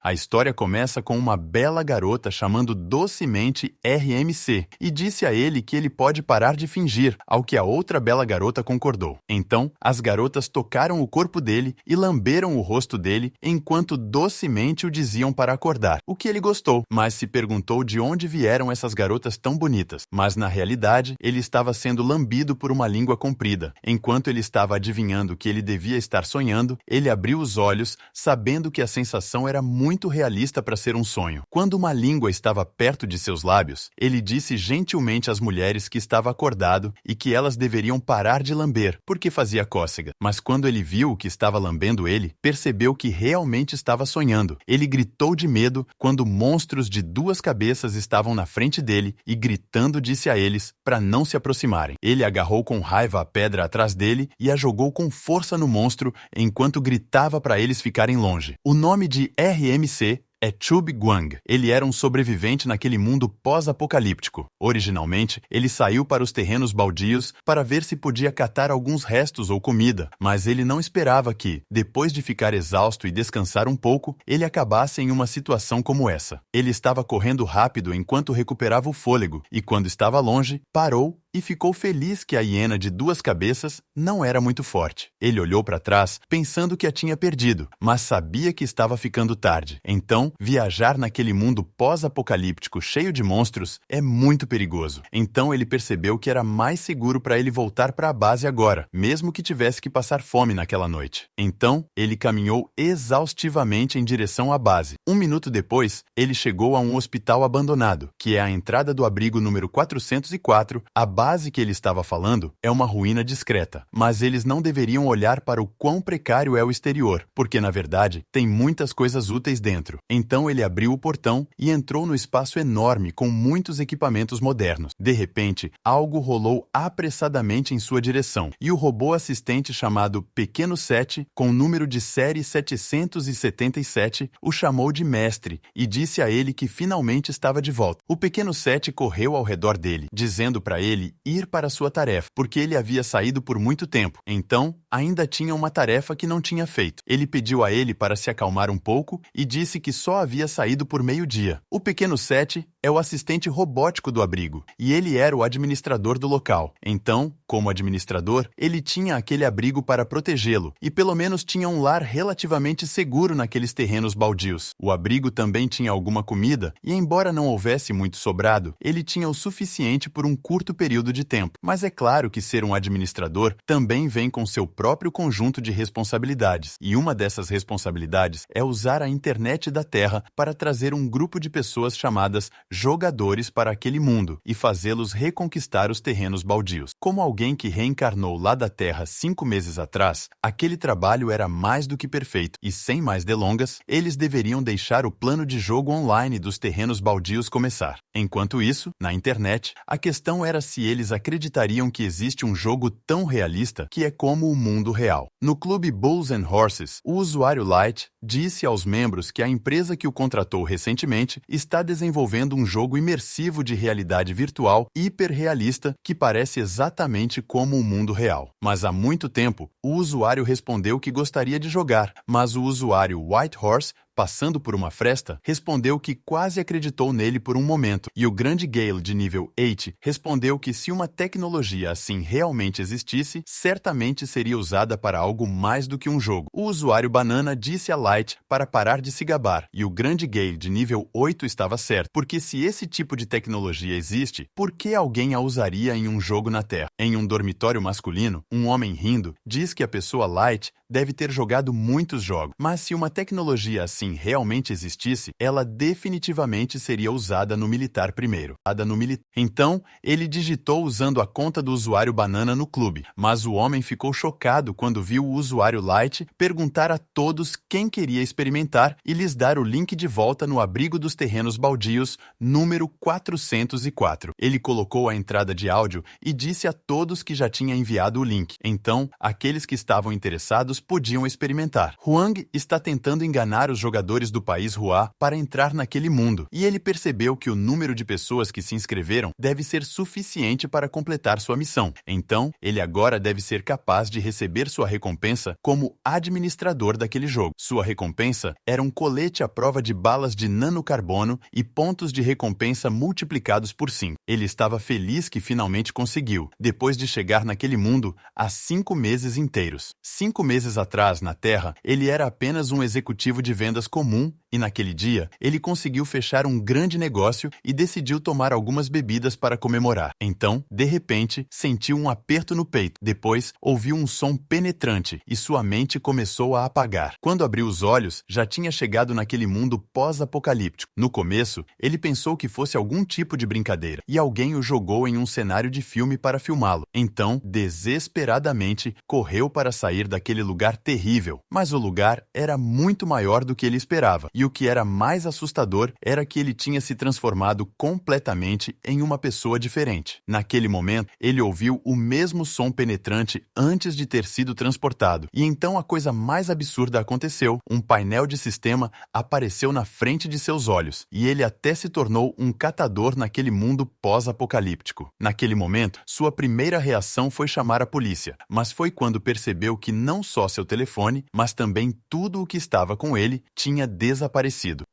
A história começa com uma bela garota chamando docemente RMC e disse a ele que ele pode parar de fingir, ao que a outra bela garota concordou. Então, as garotas tocaram o corpo dele e lamberam o rosto dele enquanto docemente o diziam para acordar, o que ele gostou, mas se perguntou de onde vieram essas garotas tão bonitas. Mas na realidade, ele estava sendo lambido por uma língua comprida. Enquanto ele estava adivinhando que ele devia estar sonhando, ele abriu os olhos, sabendo que a sensação era muito realista para ser um sonho. Quando uma língua estava perto de seus lábios, ele disse gentilmente às mulheres que estava acordado e que elas deveriam parar de lamber, porque fazia cócega. Mas quando ele viu o que estava lambendo ele, percebeu que realmente estava sonhando. Ele gritou de medo quando monstros de 2 cabeças estavam na frente dele e gritando disse a eles para não se aproximarem. Ele agarrou com raiva a pedra atrás dele e a jogou com força no monstro enquanto gritava para eles ficarem longe. O nome de RMC é Chub Guang. Ele era um sobrevivente naquele mundo pós-apocalíptico. Originalmente, ele saiu para os terrenos baldios para ver se podia catar alguns restos ou comida, mas ele não esperava que, depois de ficar exausto e descansar um pouco, ele acabasse em uma situação como essa. Ele estava correndo rápido enquanto recuperava o fôlego e, quando estava longe, parou e ficou feliz que a hiena de 2 cabeças não era muito forte. Ele olhou para trás, pensando que a tinha perdido, mas sabia que estava ficando tarde. Então, viajar naquele mundo pós-apocalíptico cheio de monstros é muito perigoso. Então ele percebeu que era mais seguro para ele voltar para a base agora, mesmo que tivesse que passar fome naquela noite. Então, ele caminhou exaustivamente em direção à base. 1 minuto depois, ele chegou a um hospital abandonado, que é a entrada do abrigo número 404. A base que ele estava falando é uma ruína discreta, mas eles não deveriam olhar para o quão precário é o exterior, porque na verdade tem muitas coisas úteis dentro. Então ele abriu o portão e entrou no espaço enorme com muitos equipamentos modernos. De repente, algo rolou apressadamente em sua direção, e o robô assistente chamado Pequeno 7, com o número de série 777, o chamou de mestre e disse a ele que finalmente estava de volta. O Pequeno 7 correu ao redor dele, dizendo para ele ir para sua tarefa, porque ele havia saído por muito tempo. Então, ainda tinha uma tarefa que não tinha feito. Ele pediu a ele para se acalmar um pouco e disse que só havia saído por meio-dia. O Pequeno 7 é o assistente robótico do abrigo, e ele era o administrador do local. Então, como administrador, ele tinha aquele abrigo para protegê-lo, e pelo menos tinha um lar relativamente seguro naqueles terrenos baldios. O abrigo também tinha alguma comida, e embora não houvesse muito sobrado, ele tinha o suficiente por um curto período de tempo. Mas é claro que ser um administrador também vem com seu próprio conjunto de responsabilidades, e uma dessas responsabilidades é usar a internet da Terra para trazer um grupo de pessoas chamadas jogadores para aquele mundo e fazê-los reconquistar os terrenos baldios. Como alguém que reencarnou lá da Terra 5 meses atrás, aquele trabalho era mais do que perfeito, e sem mais delongas, eles deveriam deixar o plano de jogo online dos terrenos baldios começar. Enquanto isso, na internet, a questão era se eles acreditariam que existe um jogo tão realista que é como o mundo real. No clube Bulls and Horses, o usuário Light disse aos membros que a empresa que o contratou recentemente está desenvolvendo um jogo imersivo de realidade virtual hiperrealista que parece exatamente como o mundo real. Mas há muito tempo, o usuário respondeu que gostaria de jogar, mas o usuário White Horse, passando por uma fresta, respondeu que quase acreditou nele por um momento, e o grande Gale de nível 8 respondeu que se uma tecnologia assim realmente existisse, certamente seria usada para algo mais do que um jogo. O usuário Banana disse a Light para parar de se gabar, e o grande Gale de nível 8 estava certo, porque se esse tipo de tecnologia existe, por que alguém a usaria em um jogo na Terra? Em um dormitório masculino, um homem rindo diz que a pessoa Light deve ter jogado muitos jogos, mas se uma tecnologia assim realmente existisse, ela definitivamente seria usada no militar primeiro. Então, ele digitou usando a conta do usuário Banana no clube, mas o homem ficou chocado quando viu o usuário Light perguntar a todos quem queria experimentar e lhes dar o link de volta no abrigo dos terrenos baldios número 404. Ele colocou a entrada de áudio e disse a todos que já tinha enviado o link. Então, aqueles que estavam interessados podiam experimentar. Huang está tentando enganar os jogadores jogadores do país Ruá para entrar naquele mundo, e ele percebeu que o número de pessoas que se inscreveram deve ser suficiente para completar sua missão. Então, ele agora deve ser capaz de receber sua recompensa como administrador daquele jogo. Sua recompensa era um colete à prova de balas de nanocarbono e pontos de recompensa multiplicados por 5. Ele estava feliz que finalmente conseguiu, depois de chegar naquele mundo há 5 meses inteiros. 5 meses atrás, na Terra, ele era apenas um executivo de vendas comum e naquele dia, ele conseguiu fechar um grande negócio e decidiu tomar algumas bebidas para comemorar. Então, de repente, sentiu um aperto no peito. Depois, ouviu um som penetrante e sua mente começou a apagar. Quando abriu os olhos, já tinha chegado naquele mundo pós-apocalíptico. No começo, ele pensou que fosse algum tipo de brincadeira e alguém o jogou em um cenário de filme para filmá-lo. Então, desesperadamente, correu para sair daquele lugar terrível. Mas o lugar era muito maior do que ele esperava. E o que era mais assustador era que ele tinha se transformado completamente em uma pessoa diferente. Naquele momento, ele ouviu o mesmo som penetrante antes de ter sido transportado. E então a coisa mais absurda aconteceu. Um painel de sistema apareceu na frente de seus olhos, e ele até se tornou um catador naquele mundo pós-apocalíptico. Naquele momento, sua primeira reação foi chamar a polícia, mas foi quando percebeu que não só seu telefone, mas também tudo o que estava com ele tinha desaparecido.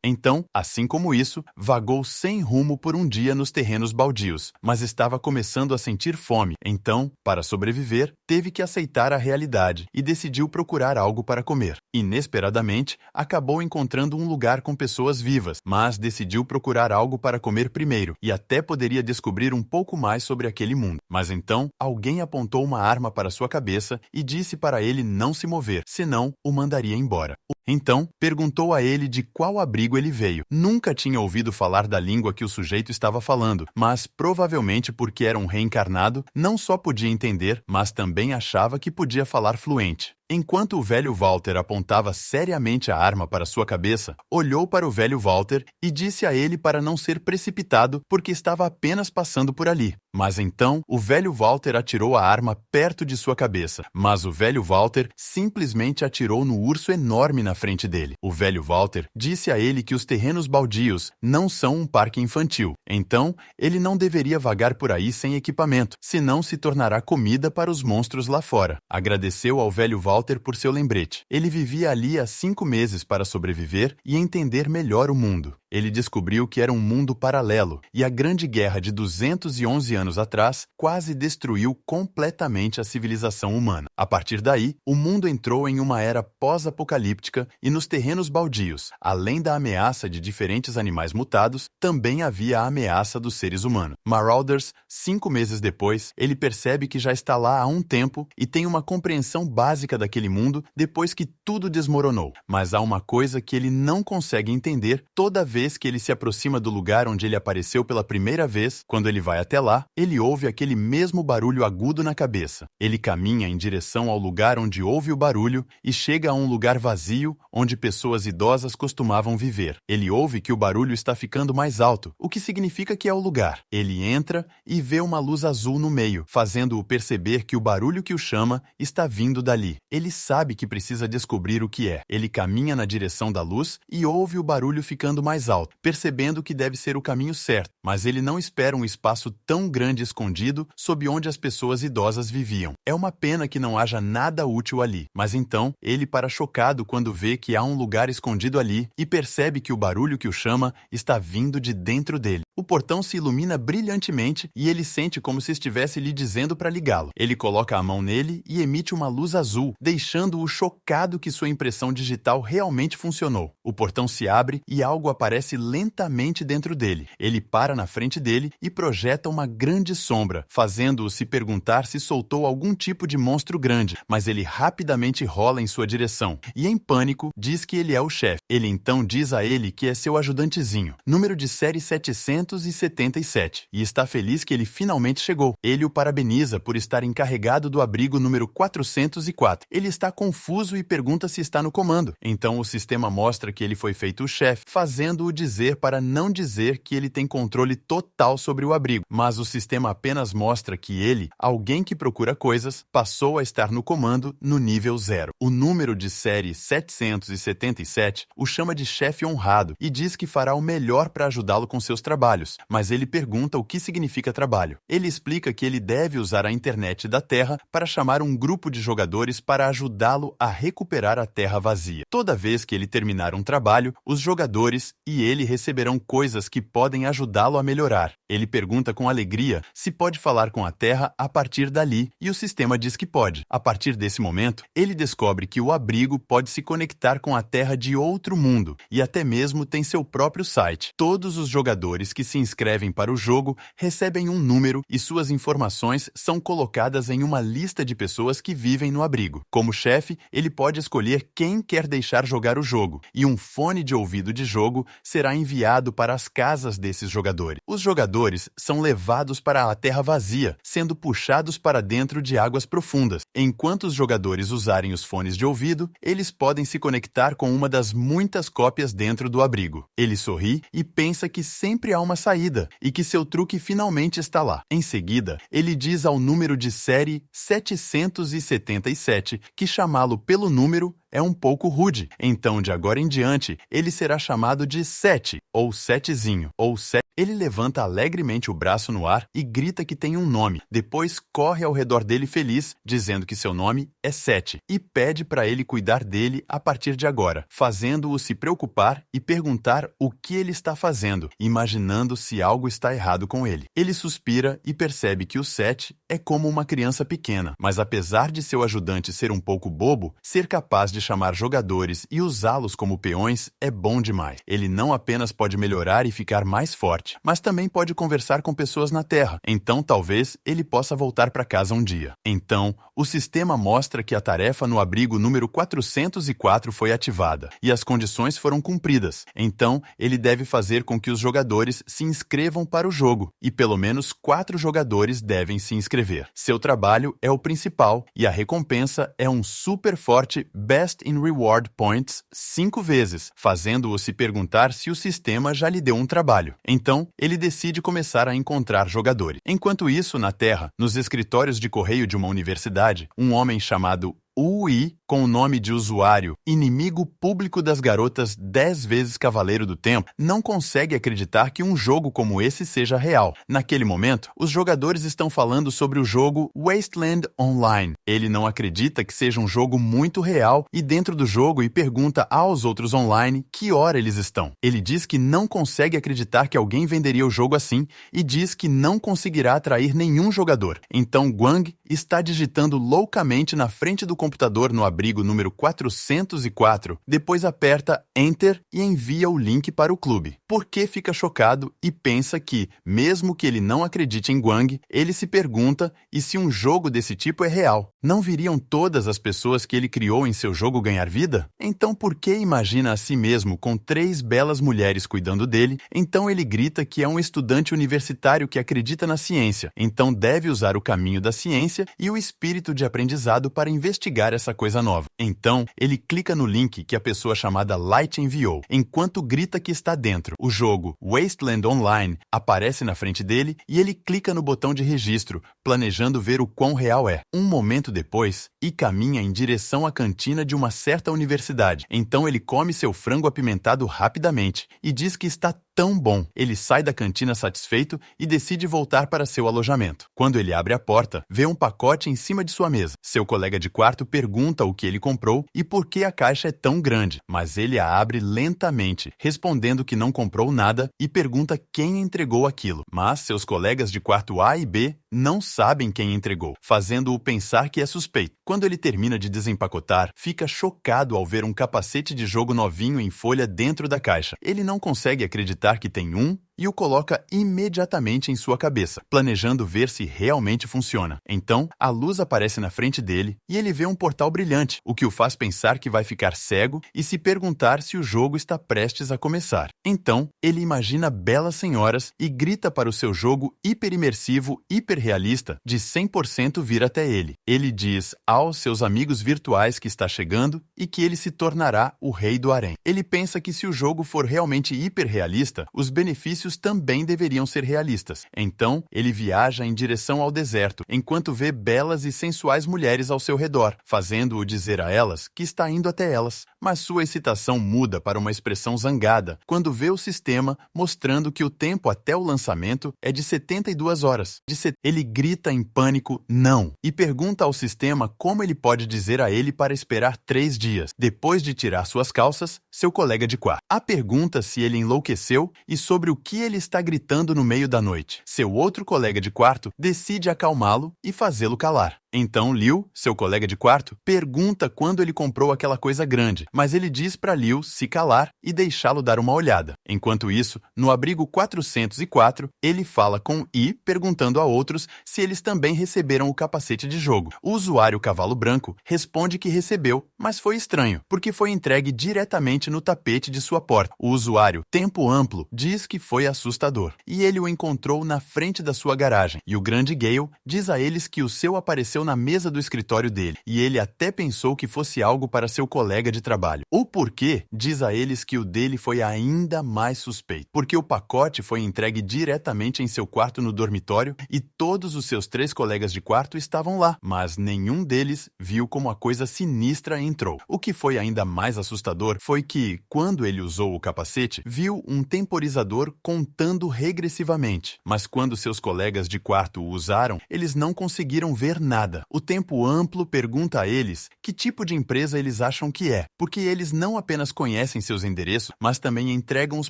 Então, assim como isso, vagou sem rumo por um dia nos terrenos baldios, mas estava começando a sentir fome. Então, para sobreviver, teve que aceitar a realidade e decidiu procurar algo para comer. Inesperadamente, acabou encontrando um lugar com pessoas vivas, mas decidiu procurar algo para comer primeiro e até poderia descobrir um pouco mais sobre aquele mundo. Mas então, alguém apontou uma arma para sua cabeça e disse para ele não se mover, senão o mandaria embora. Então, perguntou a ele de qual abrigo ele veio. Nunca tinha ouvido falar da língua que o sujeito estava falando, mas provavelmente porque era um reencarnado, não só podia entender, mas também achava que podia falar fluente. Enquanto o velho Walter apontava seriamente a arma para sua cabeça, olhou para o velho Walter e disse a ele para não ser precipitado porque estava apenas passando por ali. Mas então, o velho Walter atirou a arma perto de sua cabeça, mas o velho Walter simplesmente atirou no urso enorme na frente dele. O velho Walter disse a ele que os terrenos baldios não são um parque infantil, então ele não deveria vagar por aí sem equipamento, senão se tornará comida para os monstros lá fora. Agradeceu ao velho Walter por seu lembrete. Ele vivia ali há 5 meses para sobreviver e entender melhor o mundo. Ele descobriu que era um mundo paralelo e a Grande Guerra de 211 anos atrás quase destruiu completamente a civilização humana. A partir daí, o mundo entrou em uma era pós-apocalíptica e nos terrenos baldios, além da ameaça de diferentes animais mutados, também havia a ameaça dos seres humanos. Marauders, 5 meses depois, ele percebe que já está lá há um tempo e tem uma compreensão básica daquele mundo depois que tudo desmoronou. Mas há uma coisa que ele não consegue entender toda vez que ele se aproxima do lugar onde ele apareceu pela primeira vez. Quando ele vai até lá, ele ouve aquele mesmo barulho agudo na cabeça. Ele caminha em direção ao lugar onde ouve o barulho e chega a um lugar vazio onde pessoas idosas costumavam viver. Ele ouve que o barulho está ficando mais alto, o que significa que é o lugar. Ele entra e vê uma luz azul no meio, fazendo-o perceber que o barulho que o chama está vindo dali. Ele sabe que precisa descobrir o que é. Ele caminha na direção da luz e ouve o barulho ficando mais alto, percebendo que deve ser o caminho certo, mas ele não espera um espaço tão grande escondido sob onde as pessoas idosas viviam. É uma pena que não haja nada útil ali, mas então ele para chocado quando vê que há um lugar escondido ali e percebe que o barulho que o chama está vindo de dentro dele. O portão se ilumina brilhantemente e ele sente como se estivesse lhe dizendo para ligá-lo. Ele coloca a mão nele e emite uma luz azul, deixando-o chocado que sua impressão digital realmente funcionou. O portão se abre e algo aparece lentamente dentro dele. Ele para na frente dele e projeta uma grande sombra, fazendo-o se perguntar se soltou algum tipo de monstro grande, mas ele rapidamente rola em sua direção e, em pânico, diz que ele é o chefe. Ele então diz a ele que é seu ajudantezinho, número de série 777, e está feliz que ele finalmente chegou. Ele o parabeniza por estar encarregado do abrigo número 404. Ele está confuso e pergunta se está no comando. Então o sistema mostra que ele foi feito o chefe, fazendo tentando o dizer para não dizer que ele tem controle total sobre o abrigo, mas o sistema apenas mostra que ele, alguém que procura coisas, passou a estar no comando no nível 0. O número de série 777 o chama de chefe honrado e diz que fará o melhor para ajudá-lo com seus trabalhos, mas ele pergunta o que significa trabalho. Ele explica que ele deve usar a internet da Terra para chamar um grupo de jogadores para ajudá-lo a recuperar a Terra vazia. Toda vez que ele terminar um trabalho, os jogadores e ele receberão coisas que podem ajudá-lo a melhorar. Ele pergunta com alegria se pode falar com a Terra a partir dali e o sistema diz que pode. A partir desse momento, ele descobre que o abrigo pode se conectar com a Terra de outro mundo e até mesmo tem seu próprio site. Todos os jogadores que se inscrevem para o jogo recebem um número e suas informações são colocadas em uma lista de pessoas que vivem no abrigo. Como chefe, ele pode escolher quem quer deixar jogar o jogo e um fone de ouvido de jogo será enviado para as casas desses jogadores. Os jogadores são levados para a Terra vazia, sendo puxados para dentro de águas profundas. Enquanto os jogadores usarem os fones de ouvido, eles podem se conectar com uma das muitas cópias dentro do abrigo. Ele sorri e pensa que sempre há uma saída e que seu truque finalmente está lá. Em seguida, ele diz ao número de série 777 que chamá-lo pelo número é um pouco rude. Então, de agora em diante, ele será chamado de 7, ou Setezinho, ou 7. Ele levanta alegremente o braço no ar e grita que tem um nome. Depois corre ao redor dele feliz, dizendo que seu nome é 7, e pede para ele cuidar dele a partir de agora, fazendo-o se preocupar e perguntar o que ele está fazendo, imaginando se algo está errado com ele. Ele suspira e percebe que o 7 é como uma criança pequena, mas apesar de seu ajudante ser um pouco bobo, ser capaz de chamar jogadores e usá-los como peões é bom demais. Ele não apenas pode melhorar e ficar mais forte, mas também pode conversar com pessoas na Terra, então talvez ele possa voltar para casa um dia. Então, o sistema mostra que a tarefa no abrigo número 404 foi ativada, e as condições foram cumpridas. Então, ele deve fazer com que os jogadores se inscrevam para o jogo, e pelo menos 4 jogadores devem se inscrever. Seu trabalho é o principal, e a recompensa é um super forte Best in Reward Points 5 vezes, fazendo-o se perguntar se o sistema já lhe deu um trabalho. Então, ele decide começar a encontrar jogadores. Enquanto isso, na Terra, nos escritórios de correio de uma universidade, um homem chamado UI, com o nome de usuário Inimigo Público das Garotas 10 vezes Cavaleiro do Tempo, não consegue acreditar que um jogo como esse seja real. Naquele momento, os jogadores estão falando sobre o jogo Wasteland Online. Ele não acredita que seja um jogo muito real e dentro do jogo e pergunta aos outros online que hora eles estão. Ele diz que não consegue acreditar que alguém venderia o jogo assim e diz que não conseguirá atrair nenhum jogador. Então Guang está digitando loucamente na frente do computador no abrigo número 404, depois aperta Enter e envia o link para o clube. Porque fica chocado e pensa que, mesmo que ele não acredite em Guang, ele se pergunta e se um jogo desse tipo é real. Não viriam todas as pessoas que ele criou em seu jogo ganhar vida? Então por que imagina a si mesmo com 3 belas mulheres cuidando dele? Então ele grita que é um estudante universitário que acredita na ciência, então deve usar o caminho da ciência e o espírito de aprendizado para investigar essa coisa nova. Então, ele clica no link que a pessoa chamada Light enviou, enquanto grita que está dentro. O jogo Wasteland Online aparece na frente dele e ele clica no botão de registro, planejando ver o quão real é. Um momento depois, e caminha em direção à cantina de uma certa universidade. Então ele come seu frango apimentado rapidamente e diz que está tão bom. Ele sai da cantina satisfeito e decide voltar para seu alojamento. Quando ele abre a porta, vê um pacote em cima de sua mesa. Seu colega de quarto pergunta o que ele comprou e por que a caixa é tão grande, mas ele a abre lentamente, respondendo que não comprou nada e pergunta quem entregou aquilo. Mas seus colegas de quarto A e B não sabem quem entregou, fazendo-o pensar que é suspeito. Quando ele termina de desempacotar, fica chocado ao ver um capacete de jogo novinho em folha dentro da caixa. Ele não consegue acreditar que tem 1, e o coloca imediatamente em sua cabeça, planejando ver se realmente funciona. Então, a luz aparece na frente dele e ele vê um portal brilhante, o que o faz pensar que vai ficar cego e se perguntar se o jogo está prestes a começar. Então, ele imagina belas senhoras e grita para o seu jogo hiperimersivo, hiperrealista de 100% vir até ele. Ele diz aos seus amigos virtuais que está chegando e que ele se tornará o rei do harém. Ele pensa que se o jogo for realmente hiperrealista, os benefícios também deveriam ser realistas. Então, ele viaja em direção ao deserto, enquanto vê belas e sensuais mulheres ao seu redor, fazendo-o dizer a elas que está indo até elas. Mas sua excitação muda para uma expressão zangada quando vê o sistema mostrando que o tempo até o lançamento é de 72 horas. Ele grita em pânico, não, e pergunta ao sistema como ele pode dizer a ele para esperar 3 dias. Depois de tirar suas calças, seu colega de quarto pergunta se ele enlouqueceu e sobre o que ele está gritando no meio da noite. Seu outro colega de quarto decide acalmá-lo e fazê-lo calar. Então Liu, seu colega de quarto, pergunta quando ele comprou aquela coisa grande, mas ele diz para Liu se calar e deixá-lo dar uma olhada. Enquanto isso, no abrigo 404, ele fala com Yi, perguntando a outros se eles também receberam o capacete de jogo. O usuário Cavalo Branco responde que recebeu, mas foi estranho, porque foi entregue diretamente no tapete de sua porta. O usuário Tempo Amplo diz que foi assustador, e ele o encontrou na frente da sua garagem. E o grande Gale diz a eles que o seu apareceu na mesa do escritório dele, e ele até pensou que fosse algo para seu colega de trabalho. O porquê diz a eles que o dele foi ainda mais suspeito, porque o pacote foi entregue diretamente em seu quarto no dormitório e todos os seus 3 colegas de quarto estavam lá, mas nenhum deles viu como a coisa sinistra entrou. O que foi ainda mais assustador foi que, quando ele usou o capacete, viu um temporizador contando regressivamente, mas quando seus colegas de quarto o usaram, eles não conseguiram ver nada. O Tempo Amplo pergunta a eles que tipo de empresa eles acham que é, porque eles não apenas conhecem seus endereços, mas também entregam os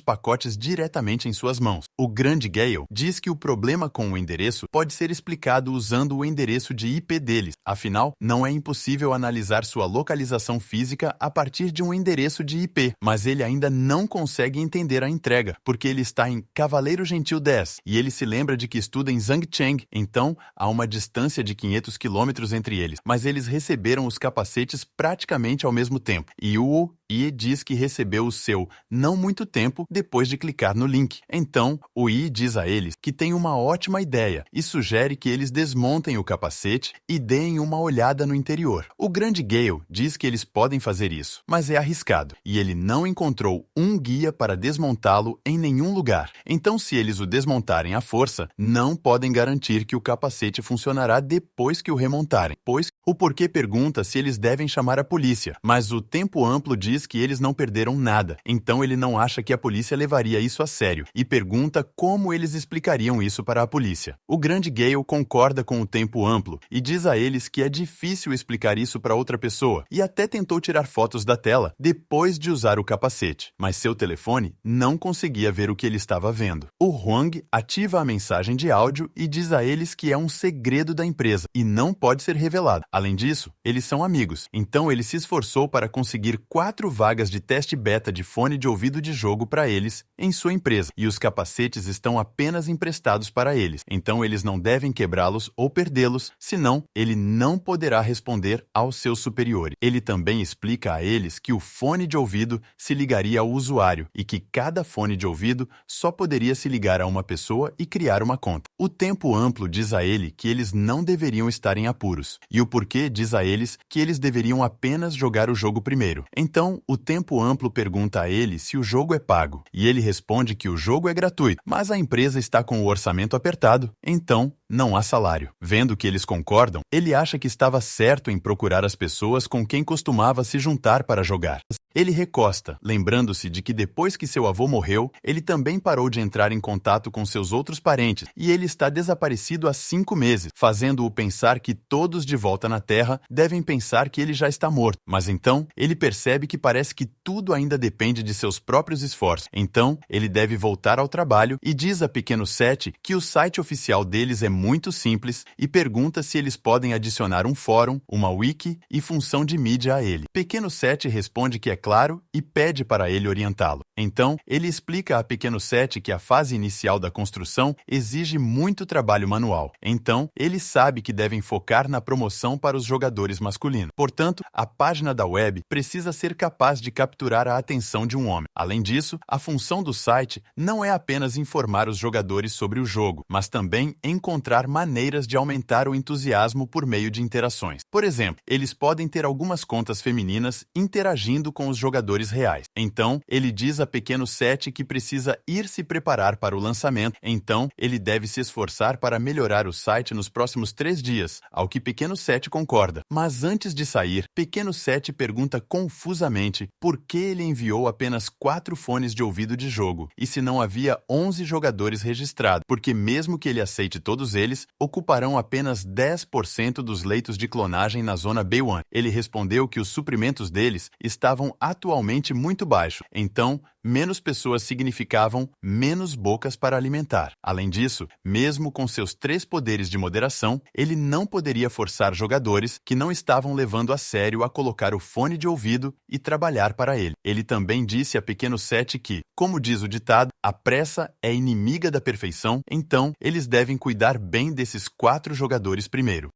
pacotes diretamente em suas mãos. O grande Gale diz que o problema com o endereço pode ser explicado usando o endereço de IP deles. Afinal, não é impossível analisar sua localização física a partir de um endereço de IP, mas ele ainda não consegue entender a entrega, porque ele está em Cavaleiro Gentil 10 e ele se lembra de que estuda em Zhangcheng, então há uma distância de 500 quilômetros entre eles, mas eles receberam os capacetes praticamente ao mesmo tempo. E o Yi diz que recebeu o seu não muito tempo depois de clicar no link. Então, o Yi diz a eles que tem uma ótima ideia e sugere que eles desmontem o capacete e deem uma olhada no interior. O grande Gale diz que eles podem fazer isso, mas é arriscado, e ele não encontrou um guia para desmontá-lo em nenhum lugar. Então, se eles o desmontarem à força, não podem garantir que o capacete funcionará depois que o remontarem, pois o porquê pergunta se eles devem chamar a polícia, mas o Tempo Amplo diz que eles não perderam nada, então ele não acha que a polícia levaria isso a sério e pergunta como eles explicariam isso para a polícia. O grande Gale concorda com o Tempo Amplo e diz a eles que é difícil explicar isso para outra pessoa e até tentou tirar fotos da tela depois de usar o capacete, mas seu telefone não conseguia ver o que ele estava vendo. O Huang ativa a mensagem de áudio e diz a eles que é um segredo da empresa e não pode ser revelado. Além disso, eles são amigos, então ele se esforçou para conseguir 4 vagas de teste beta de fone de ouvido de jogo para eles em sua empresa, e os capacetes estão apenas emprestados para eles, então eles não devem quebrá-los ou perdê-los, senão ele não poderá responder aos seus superiores. Ele também explica a eles que o fone de ouvido se ligaria ao usuário e que cada fone de ouvido só poderia se ligar a uma pessoa e criar uma conta. O Tempo Amplo diz a ele que eles não deveriam estar em apuros, e o porquê diz a eles que eles deveriam apenas jogar o jogo primeiro. Então, o Tempo Amplo pergunta a ele se o jogo é pago, e ele responde que o jogo é gratuito, mas a empresa está com o orçamento apertado, então não há salário. Vendo que eles concordam, ele acha que estava certo em procurar as pessoas com quem costumava se juntar para jogar. Ele recosta, lembrando-se de que depois que seu avô morreu, ele também parou de entrar em contato com seus outros parentes, e ele está desaparecido há 5 meses, fazendo-o pensar que todos de volta na Terra devem pensar que ele já está morto. Mas então, ele percebe que parece que tudo ainda depende de seus próprios esforços. Então, ele deve voltar ao trabalho e diz a Pequeno 7 que o site oficial deles é muito simples e pergunta se eles podem adicionar um fórum, uma wiki e função de mídia a ele. Pequeno 7 responde que é claro e pede para ele orientá-lo. Então, ele explica a Pequeno 7 que a fase inicial da construção exige muito trabalho manual. Então, ele sabe que devem focar na promoção para os jogadores masculinos. Portanto, a página da web precisa ser capaz de capturar a atenção de um homem. Além disso, a função do site não é apenas informar os jogadores sobre o jogo, mas também encontrar maneiras de aumentar o entusiasmo por meio de interações. Por exemplo, eles podem ter algumas contas femininas interagindo com os jogadores reais. Então, ele diz a Pequeno 7 que precisa ir se preparar para o lançamento, então ele deve se esforçar para melhorar o site nos próximos 3 dias, ao que Pequeno 7 concorda. Mas antes de sair, Pequeno 7 pergunta confusamente por que ele enviou apenas 4 fones de ouvido de jogo, e se não havia 11 jogadores registrados, porque mesmo que ele aceite todos eles, ocuparão apenas 10% dos leitos de clonagem na zona B1. Ele respondeu que os suprimentos deles estavam atualmente muito baixos, então menos pessoas significavam menos bocas para alimentar. Além disso, mesmo com seus 3 poderes de moderação, ele não poderia forçar jogadores que não estavam levando a sério a colocar o fone de ouvido e trabalhar para ele. Ele também disse a Pequeno 7 que, como diz o ditado, a pressa é inimiga da perfeição, então eles devem cuidar bem desses 4 jogadores primeiro.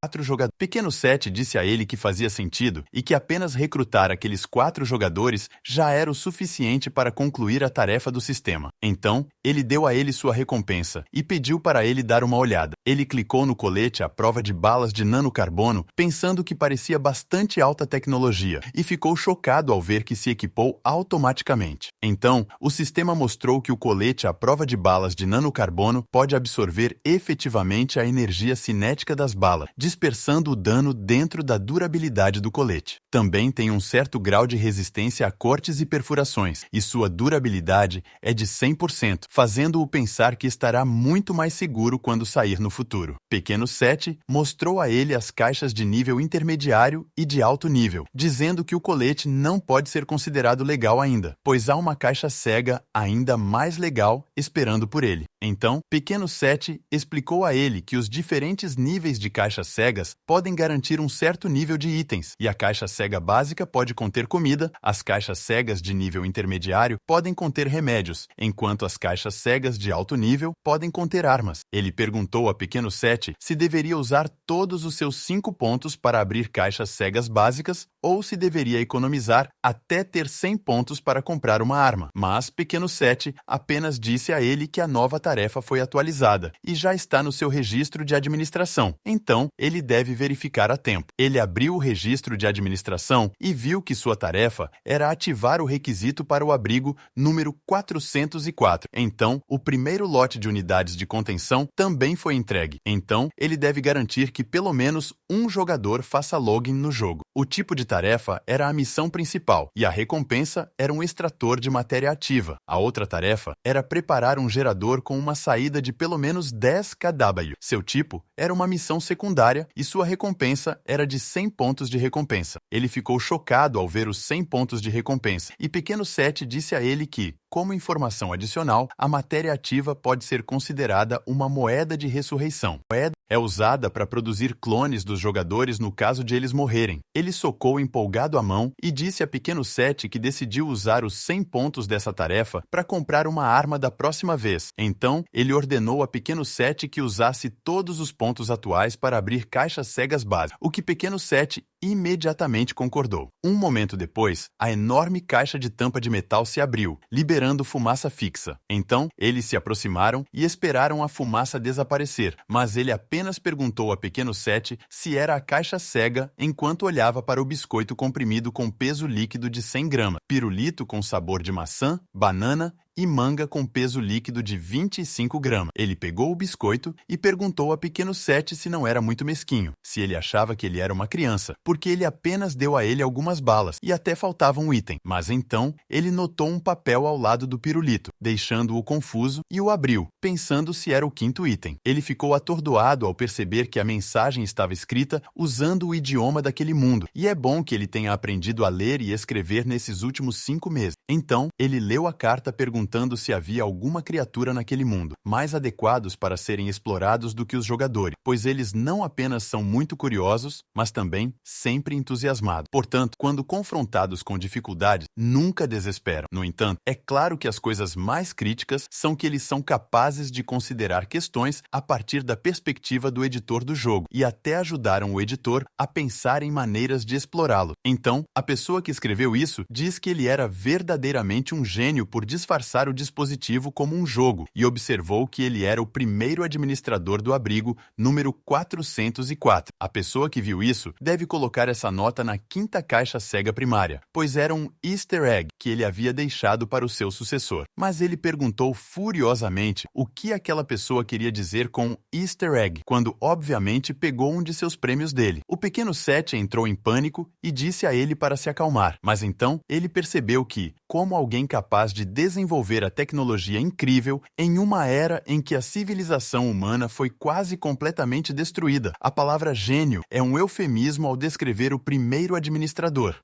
Pequeno 7 disse a ele que fazia sentido e que apenas recrutar aqueles 4 jogadores já era o suficiente para concluir a tarefa do sistema. Então, ele deu a ele sua recompensa e pediu para ele dar uma olhada. Ele clicou no colete à prova de balas de nanocarbono, pensando que parecia bastante alta tecnologia, e ficou chocado ao ver que se equipou automaticamente. Então, o sistema mostrou que o colete à prova de balas de nanocarbono pode absorver efetivamente a energia cinética das balas, dispersando o dano dentro da durabilidade do colete. Também tem um certo grau de resistência a cortes e perfurações, e sua durabilidade é de 100%, fazendo-o pensar que estará muito mais seguro quando sair no futuro. Pequeno 7 mostrou a ele as caixas de nível intermediário e de alto nível, dizendo que o colete não pode ser considerado legal ainda, pois há uma caixa cega ainda mais legal esperando por ele. Então, Pequeno 7 explicou a ele que os diferentes níveis de caixas cegas podem garantir um certo nível de itens, e a caixa cega básica pode conter comida, as caixas cegas de nível intermediário podem conter remédios, enquanto as caixas cegas de alto nível podem conter armas. Ele perguntou a Pequeno 7 se deveria usar todos os seus 5 pontos para abrir caixas cegas básicas ou se deveria economizar até ter 100 pontos para comprar uma arma. Mas Pequeno 7 apenas disse a ele que a nova tarefa foi atualizada e já está no seu registro de administração, então ele deve verificar a tempo. Ele abriu o registro de administração e viu que sua tarefa era ativar o requisito para o abrigo número 404. Então, o primeiro lote de unidades de contenção também foi entregue. Então, ele deve garantir que pelo menos um jogador faça login no jogo. O tipo de tarefa era a missão principal e a recompensa era um extrator de matéria ativa. A outra tarefa era preparar um gerador com uma saída de pelo menos 10 kW. Seu tipo era uma missão secundária e sua recompensa era de 100 pontos de recompensa. Ele ficou chocado ao ver os 100 pontos de recompensa e Pequeno 7 disse a ele que, como informação adicional, a matéria ativa pode ser considerada uma moeda de ressurreição. A moeda é usada para produzir clones dos jogadores no caso de eles morrerem. Ele socou empolgado a mão e disse a Pequeno 7 que decidiu usar os 100 pontos dessa tarefa para comprar uma arma da próxima vez. Então, ele ordenou a Pequeno 7 que usasse todos os pontos atuais para abrir caixas cegas básicas, o que Pequeno 7 imediatamente concordou. Um momento depois, a enorme caixa de tampa de metal se abriu, liberando fumaça fixa. Então, eles se aproximaram e esperaram a fumaça desaparecer, mas ele apenas perguntou a Pequeno 7 se era a caixa cega enquanto olhava para o biscoito comprimido com peso líquido de 100 gramas, pirulito com sabor de maçã, banana e manga com peso líquido de 25 gramas. Ele pegou o biscoito e perguntou a Pequeno 7 se não era muito mesquinho, se ele achava que ele era uma criança, porque ele apenas deu a ele algumas balas e até faltava um item. Mas então, ele notou um papel ao lado do pirulito, deixando-o confuso e o abriu, pensando se era o 5º item. Ele ficou atordoado ao perceber que a mensagem estava escrita usando o idioma daquele mundo, e é bom que ele tenha aprendido a ler e escrever nesses últimos 5 meses. Então, ele leu a carta perguntando perguntando se havia alguma criatura naquele mundo, mais adequados para serem explorados do que os jogadores, pois eles não apenas são muito curiosos, mas também sempre entusiasmados. Portanto, quando confrontados com dificuldades, nunca desesperam. No entanto, é claro que as coisas mais críticas são que eles são capazes de considerar questões a partir da perspectiva do editor do jogo e até ajudaram o editor a pensar em maneiras de explorá-lo. Então, a pessoa que escreveu isso diz que ele era verdadeiramente um gênio por disfarçar o dispositivo como um jogo e observou que ele era o primeiro administrador do abrigo número 404. A pessoa que viu isso deve colocar essa nota na quinta caixa cega primária, pois era um easter egg que ele havia deixado para o seu sucessor. Mas ele perguntou furiosamente o que aquela pessoa queria dizer com easter egg, quando obviamente pegou um de seus prêmios dele. O pequeno Seth entrou em pânico e disse a ele para se acalmar, mas então ele percebeu que, como alguém capaz de desenvolver a tecnologia incrível em uma era em que a civilização humana foi quase completamente destruída, a palavra gênio é um eufemismo ao descrever o primeiro administrador.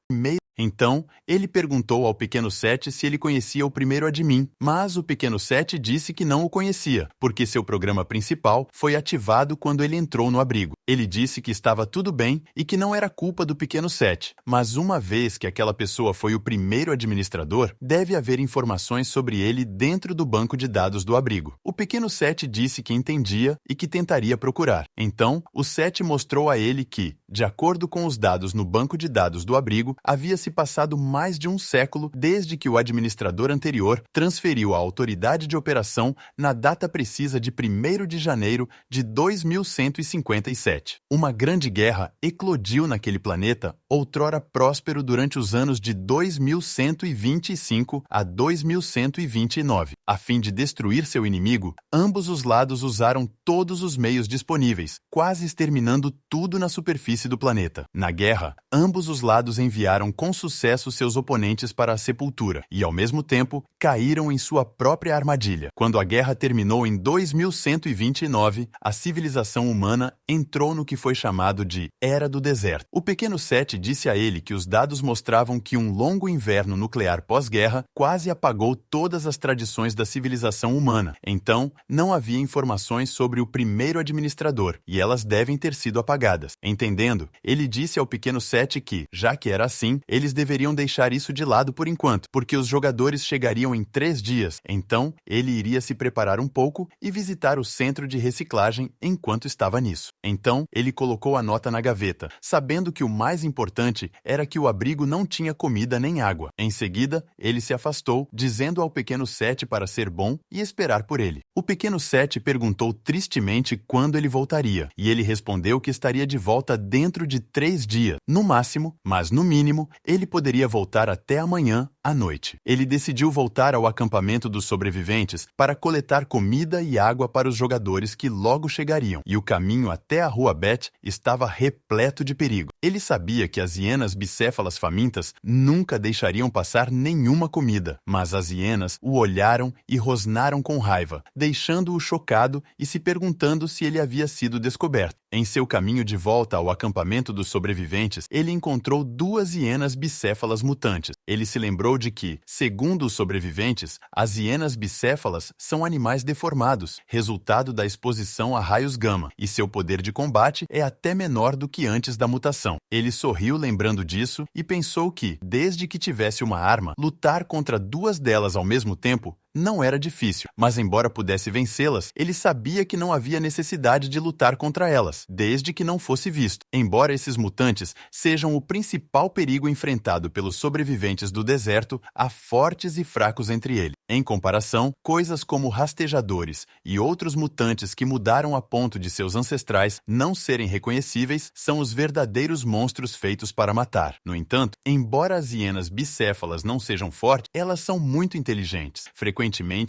Então, ele perguntou ao pequeno Seth se ele conhecia o primeiro admin, mas o pequeno Seth disse que não o conhecia, porque seu programa principal foi ativado quando ele entrou no abrigo. Ele disse que estava tudo bem e que não era culpa do pequeno Seth, mas uma vez que aquela pessoa foi o primeiro administrador, deve haver informações sobre ele dentro do banco de dados do abrigo. O pequeno Seth disse que entendia e que tentaria procurar. Então, o Seth mostrou a ele que, de acordo com os dados no banco de dados do abrigo, havia se passado mais de um século desde que o administrador anterior transferiu a autoridade de operação na data precisa de 1º de janeiro de 2157. Uma grande guerra eclodiu naquele planeta, outrora próspero durante os anos de 2125 a 2129. A fim de destruir seu inimigo, ambos os lados usaram todos os meios disponíveis, quase exterminando tudo na superfície do planeta. Na guerra, ambos os lados enviaram com sucesso seus oponentes para a sepultura e, ao mesmo tempo, caíram em sua própria armadilha. Quando a guerra terminou em 2129, a civilização humana entrou no que foi chamado de Era do Deserto. O pequeno Seth disse a ele que os dados mostravam que um longo inverno nuclear pós-guerra quase apagou todas as tradições da civilização humana. Então, não havia informações sobre o primeiro administrador e elas devem ter sido apagadas. Entendendo, ele disse ao pequeno Seth que, já que era assim, eles deveriam deixar isso de lado por enquanto, porque os jogadores chegariam em 3 dias. Então, ele iria se preparar um pouco e visitar o centro de reciclagem enquanto estava nisso. Então, ele colocou a nota na gaveta, sabendo que o mais importante era que o abrigo não tinha comida nem água. Em seguida, ele se afastou, dizendo ao pequeno Seth para ser bom e esperar por ele. O pequeno Seth perguntou tristemente quando ele voltaria, e ele respondeu que estaria de volta dentro de 3 dias, no máximo, mas no mínimo, ele poderia voltar até amanhã à noite. Ele decidiu voltar ao acampamento dos sobreviventes para coletar comida e água para os jogadores que logo chegariam, e o caminho até a Rua Beth estava repleto de perigo. Ele sabia que as hienas bicéfalas famintas nunca deixariam passar nenhuma comida, mas as hienas o olharam e rosnaram com raiva, deixando-o chocado e se perguntando se ele havia sido descoberto. Em seu caminho de volta ao acampamento dos sobreviventes, ele encontrou 2 hienas bicéfalas mutantes. Ele se lembrou de que, segundo os sobreviventes, as hienas bicéfalas são animais deformados, resultado da exposição a raios gama, e seu poder de combate é até menor do que antes da mutação. Ele sorriu lembrando disso e pensou que, desde que tivesse uma arma, lutar contra 2 delas ao mesmo tempo não era difícil, mas embora pudesse vencê-las, ele sabia que não havia necessidade de lutar contra elas, desde que não fosse visto. Embora esses mutantes sejam o principal perigo enfrentado pelos sobreviventes do deserto, há fortes e fracos entre eles. Em comparação, coisas como rastejadores e outros mutantes que mudaram a ponto de seus ancestrais não serem reconhecíveis são os verdadeiros monstros feitos para matar. No entanto, embora as hienas bicéfalas não sejam fortes, elas são muito inteligentes. Frequentemente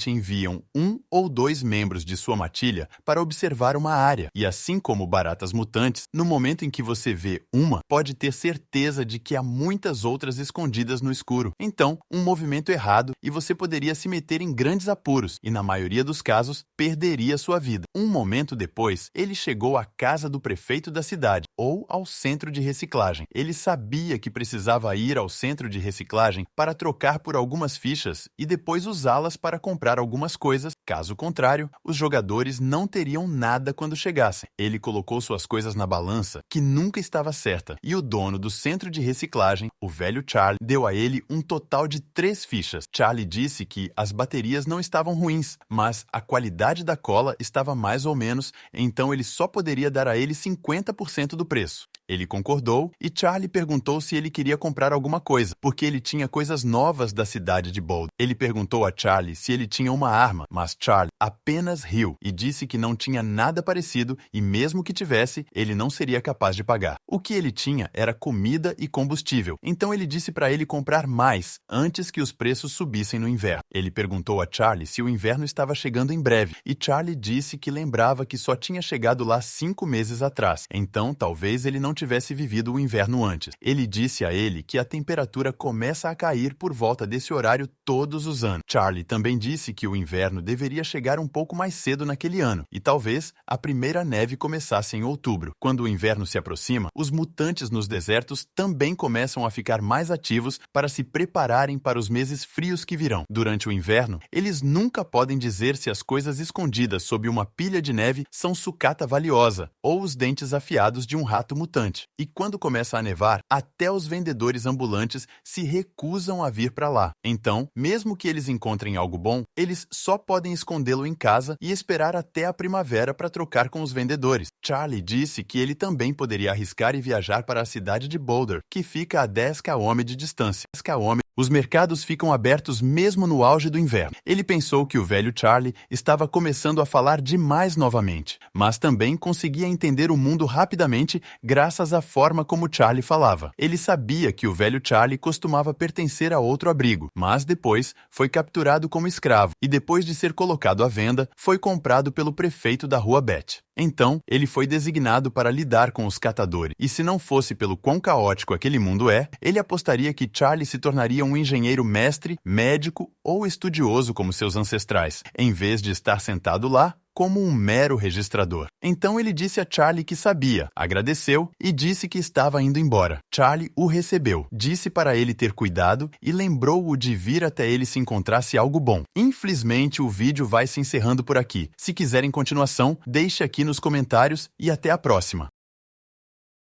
enviam 1 ou 2 membros de sua matilha para observar uma área, e assim como baratas mutantes, no momento em que você vê uma, pode ter certeza de que há muitas outras escondidas no escuro. Então, um movimento errado e você poderia se meter em grandes apuros e, na maioria dos casos, perderia sua vida. Um momento depois, ele chegou à casa do prefeito da cidade, ou ao centro de reciclagem. Ele sabia que precisava ir ao centro de reciclagem para trocar por algumas fichas e depois usá-las para comprar algumas coisas, caso contrário, os jogadores não teriam nada quando chegassem. Ele colocou suas coisas na balança, que nunca estava certa, e o dono do centro de reciclagem, o velho Charlie, deu a ele um total de 3 fichas. Charlie disse que as baterias não estavam ruins, mas a qualidade da cola estava mais ou menos, então ele só poderia dar a ele 50% do preço. Ele concordou e Charlie perguntou se ele queria comprar alguma coisa, porque ele tinha coisas novas da cidade de Boulder. Ele perguntou a Charlie se ele tinha uma arma, mas Charlie apenas riu e disse que não tinha nada parecido e mesmo que tivesse, ele não seria capaz de pagar. O que ele tinha era comida e combustível, então ele disse para ele comprar mais antes que os preços subissem no inverno. Ele perguntou a Charlie se o inverno estava chegando em breve e Charlie disse que lembrava que só tinha chegado lá 5 meses atrás, então talvez ele não tivesse vivido o inverno antes. Ele disse a ele que a temperatura começa a cair por volta desse horário todos os anos. Charlie também disse que o inverno deveria chegar um pouco mais cedo naquele ano e talvez a primeira neve começasse em outubro. Quando o inverno se aproxima, os mutantes nos desertos também começam a ficar mais ativos para se prepararem para os meses frios que virão. Durante o inverno, eles nunca podem dizer se as coisas escondidas sob uma pilha de neve são sucata valiosa ou os dentes afiados de um rato mutante. E quando começa a nevar, até os vendedores ambulantes se recusam a vir para lá. Então, mesmo que eles encontrem algo bom, eles só podem escondê-lo em casa e esperar até a primavera para trocar com os vendedores. Charlie disse que ele também poderia arriscar e viajar para a cidade de Boulder, que fica a 10 km de distância. 10 km. Os mercados ficam abertos mesmo no auge do inverno. Ele pensou que o velho Charlie estava começando a falar demais novamente, mas também conseguia entender o mundo rapidamente graças à forma como Charlie falava. Ele sabia que o velho Charlie costumava pertencer a outro abrigo, mas depois foi capturado como escravo e depois de ser colocado à venda, foi comprado pelo prefeito da Rua Beth. Então, ele foi designado para lidar com os catadores, e se não fosse pelo quão caótico aquele mundo é, ele apostaria que Charlie se tornaria um engenheiro mestre, médico ou estudioso como seus ancestrais, em vez de estar sentado lá como um mero registrador. Então ele disse a Charlie que sabia, agradeceu e disse que estava indo embora. Charlie o recebeu, disse para ele ter cuidado e lembrou-o de vir até ele se encontrasse algo bom. Infelizmente, o vídeo vai se encerrando por aqui. Se quiserem continuação, deixe aqui nos comentários e até a próxima.